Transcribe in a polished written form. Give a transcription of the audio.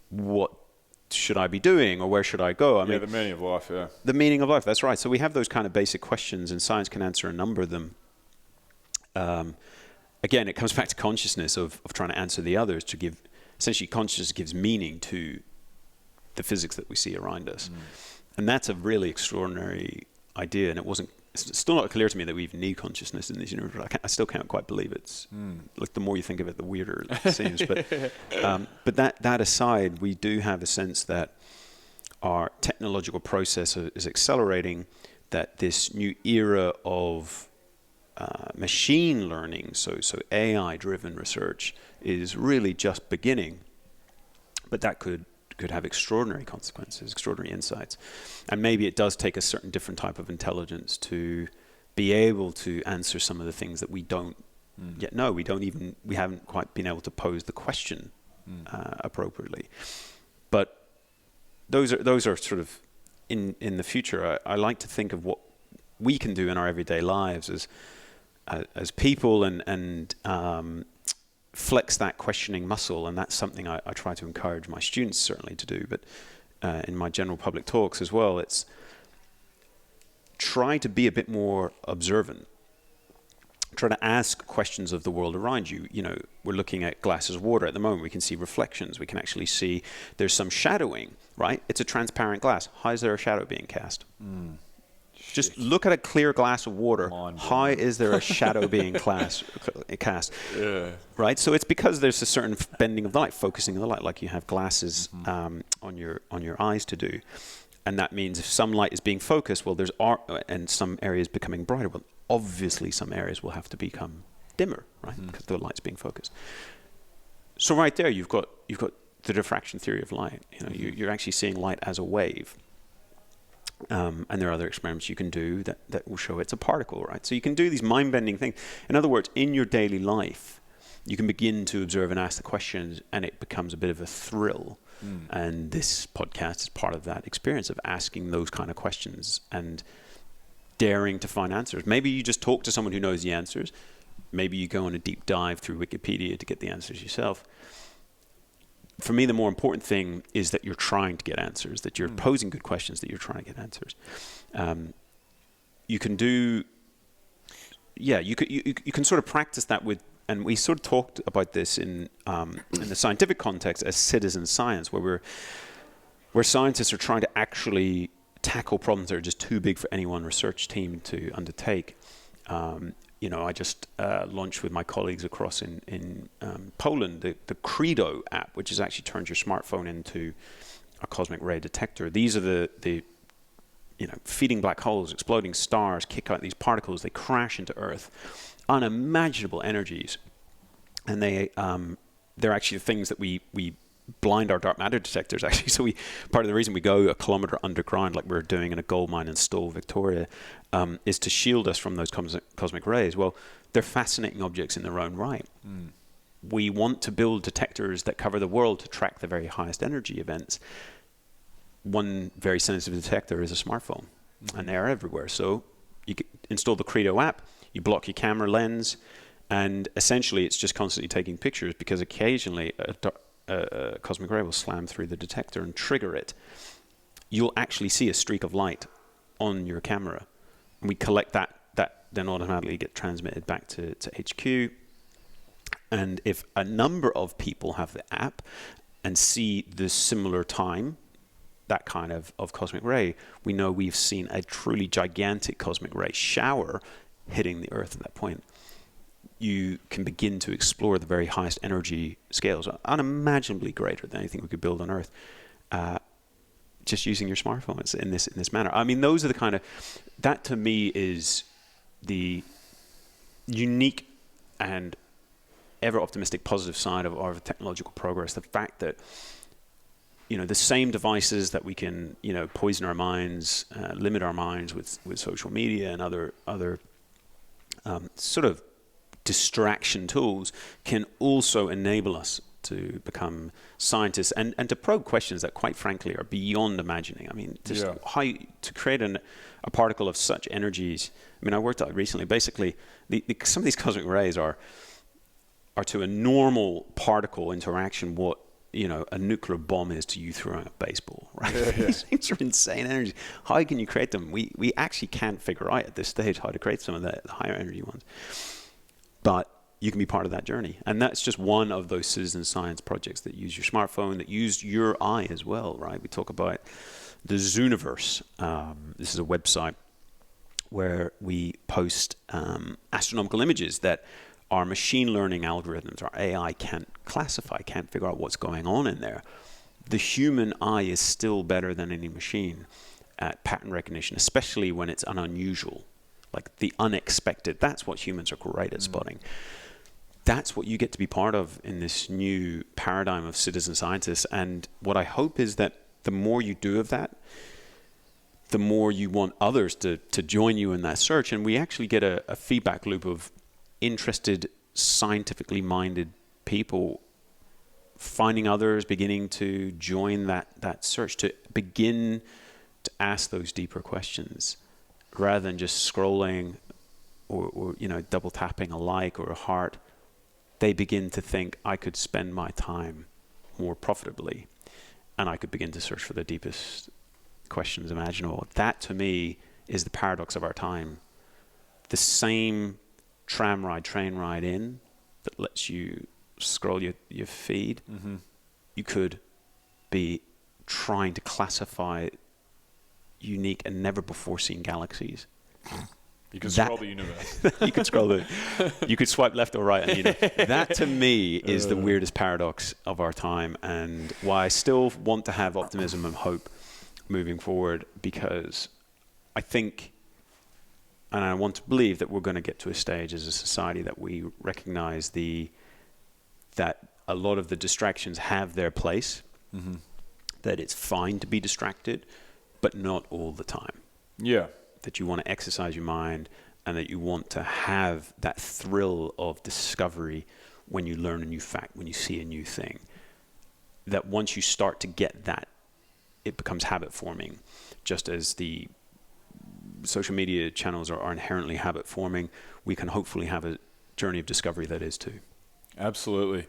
what should I be doing, or where should I go? I mean, the meaning of life, The meaning of life, that's right. So we have those kind of basic questions, and science can answer a number of them. Again, it comes back to consciousness of trying to answer the others, to give, essentially consciousness gives meaning to the physics that we see around us. And that's a really extraordinary idea, and it's still not clear to me that we even need consciousness in this universe. I still can't quite believe it. Like, the more you think of it, the weirder it seems. But that aside, we do have a sense that our technological process is accelerating, that this new era of machine learning, so AI-driven research, is really just beginning. But that could have extraordinary consequences, extraordinary insights. And maybe it does take a certain different type of intelligence to be able to answer some of the things that we don't yet know. We haven't quite been able to pose the question appropriately. But those are sort of in the future. I like to think of what we can do in our everyday lives as people, and flex that questioning muscle, and that's something I try to encourage my students certainly to do, but in my general public talks as well. It's try to be a bit more observant. Try to ask questions of the world around you. You know, we're looking at glasses of water at the moment. We can see reflections. We can actually see there's some shadowing, right? It's a transparent glass. How is there a shadow being cast? Just look at a clear glass of water. How is there a shadow being cast? Right? So it's because there's a certain bending of the light, focusing of the light, like you have glasses on your eyes to do. And that means if some light is being focused, well, and some areas becoming brighter, well, obviously some areas will have to become dimmer, right? Because the light's being focused. So right there, you've got the diffraction theory of light. You know, you're actually seeing light as a wave. And there are other experiments you can do that will show it's a particle, right? So you can do these mind-bending things. In other words, in your daily life, you can begin to observe and ask the questions, and it becomes a bit of a thrill. And this podcast is part of that experience of asking those kind of questions and daring to find answers. Maybe you just talk to someone who knows the answers. Maybe you go on a deep dive through Wikipedia to get the answers yourself. For me, the more important thing is that you're trying to get answers, that you're posing good questions, that you're trying to get answers. You can do, you can sort of practice that with, and we sort of talked about this in the scientific context as citizen science, where scientists are trying to actually tackle problems that are just too big for any one research team to undertake. You know, I just launched with my colleagues across in Poland the Credo app, which has actually turned your smartphone into a cosmic ray detector. These are the feeding black holes, exploding stars, kick out these particles, they crash into Earth, unimaginable energies, and they're actually the things that we blind our dark matter detectors, actually. So part of the reason we go a kilometer underground, like we're doing in a gold mine in Stowell, Victoria, is to shield us from those cosmic rays. Well, they're fascinating objects in their own right. We want to build detectors that cover the world to track the very highest energy events. One very sensitive detector is a smartphone, and they're everywhere. So you can install the Credo app, you block your camera lens, and essentially it's just constantly taking pictures, because occasionally a cosmic ray will slam through the detector and trigger it. You'll actually see a streak of light on your camera. And we collect that then automatically get transmitted back to HQ. And if a number of people have the app and see the similar time, that kind of cosmic ray, we know we've seen a truly gigantic cosmic ray shower hitting the Earth at that point. You can begin to explore the very highest energy scales, unimaginably greater than anything we could build on Earth, just using your smartphones in this manner. I mean, those are the kind of, that to me is the unique and ever optimistic positive side of our technological progress. The fact that, the same devices that we can, poison our minds, limit our minds with social media and other sort of distraction tools, can also enable us to become scientists and to probe questions that, quite frankly, are beyond imagining. I mean, just how to create a particle of such energies. I mean, I worked out recently, basically, some of these cosmic rays are to a normal particle interaction what a nuclear bomb is to you throwing a baseball, right? Yeah. These things are insane energy. How can you create them? We actually can't figure out at this stage how to create some of the higher energy ones. But you can be part of that journey. And that's just one of those citizen science projects that use your smartphone, that use your eye as well, right? We talk about the Zooniverse. This is a website where we post astronomical images that our machine learning algorithms, our AI, can't classify, can't figure out what's going on in there. The human eye is still better than any machine at pattern recognition, especially when it's an unusual, like the unexpected. That's what humans are great at spotting. That's what you get to be part of in this new paradigm of citizen scientists. And what I hope is that the more you do of that, the more you want others to join you in that search. And we actually get a feedback loop of interested, scientifically minded people finding others, beginning to join that search, to begin to ask those deeper questions rather than just scrolling or double tapping a like or a heart. They begin to think, I could spend my time more profitably, and I could begin to search for the deepest questions imaginable. That, to me, is the paradox of our time. The same train ride in that lets you scroll your feed, you could be trying to classify unique and never before seen galaxies. You can scroll the universe. You could swipe left or right. And that, to me, is the weirdest paradox of our time, and why I still want to have optimism and hope moving forward, because I think, and I want to believe, that we're going to get to a stage as a society that we recognize that a lot of the distractions have their place, that it's fine to be distracted, but not all the time. Yeah. That you want to exercise your mind, and that you want to have that thrill of discovery when you learn a new fact, when you see a new thing. That once you start to get that, it becomes habit forming, just as the social media channels are inherently habit forming. We can hopefully have a journey of discovery that is too. Absolutely.